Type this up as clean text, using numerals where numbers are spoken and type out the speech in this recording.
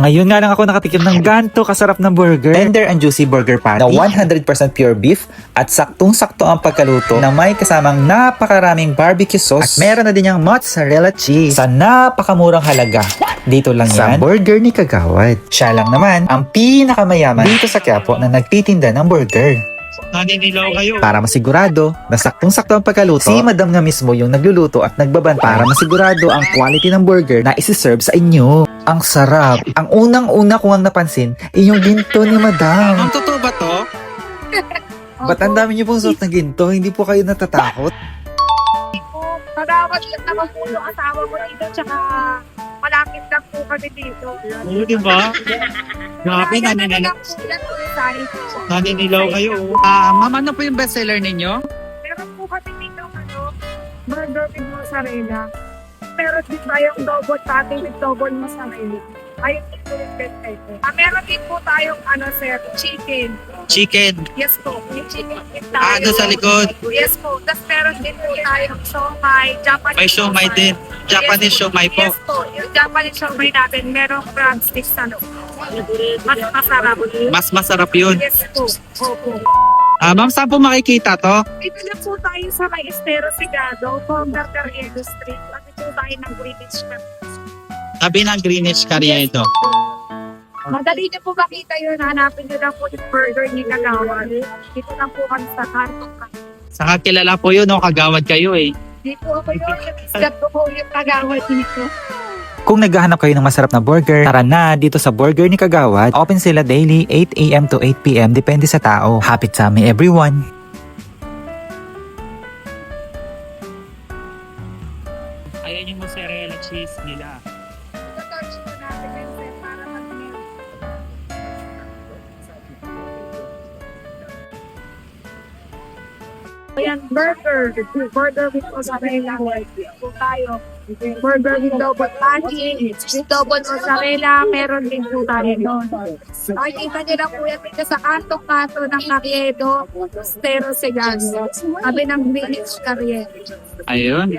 Ngayon nga lang ako nakatikim ng ganto kasarap na burger. Tender and juicy burger patty na 100% pure beef at saktong-sakto ang pagkaluto na may kasamang napakaraming barbecue sauce at meron na din yung mozzarella cheese sa napakamurang halaga. Dito lang sa burger ni Kagawad. Siya lang naman ang pinakamayaman dito sa Quiapo na nagtitinda ng burger. Naninilaw kayo. Para masigurado na saktong-sakto ang pagkaluto, si Madam nga mismo yung nagluluto at nagbabantay para masigurado ang quality ng burger na isi-serve sa inyo. Ang sarap. Ang unang-una ko ang napansin ay yung ginto ni Madam. Ang totoo ba to? Ba't ang dami niyo pong suot na ginto? Hindi po kayo natatakot? Kagawad lang naman po yung asawa ko dito, tsaka malapit lang po kami dito. Oo, di ba? Grabe, naninilaw kayo. Ma'am, ano po yung bestseller ninyo? Meron po kami dito, burger with mozzarella. Meron din tayong double patty with double mozzarella. Ayun din po yung bestseller. Meron din po tayong, sir, chicken. Chicken. Yes po, yung chicken din tayo. Doon sa likod. Yes po. Tapos meron din po tayong siomai, Japanese May siomai din. Japanese siomai po. Yes po, yung Japanese siomai natin, merong crab sticks sa loob. Mas masarap. Mas masarap yun. Yes po. Opo. Ma'am, saan po makikita to? Dito na po tayo sa may Estero Sigado, Converter Industry. At ito tayo ng British Cup. Tabi ng Greenwich Carriedo. Madali niyo po makita yun. Hanapin niyo lang po yung burger ni Kagawad. Dito lang po kami sa Kantong Kantong. Saka kilala po yun, no? Kagawad kayo eh. Dito ako yun. Step ko po yung Kagawad dito. Kung naghahanap kayo ng masarap na burger, tara na dito sa Burger ni Kagawad. Open sila daily 8 a.m. to 8 p.m. Depende sa tao. Hapit sa amin everyone. Ayan yung mozzarella cheese nila. Ito-touch ko natin yung set para mag-meal. Ayan, burger. Burger with mozzarella. Po tayo. Burger with double patty. With double mozzarella. Meron din po tayo doon. Nakikita nyo lang po yan dito sa kanto-kanto ng Carriedo. Estero Sigado. Sabi ng Greenwich Carriedo. Ayun.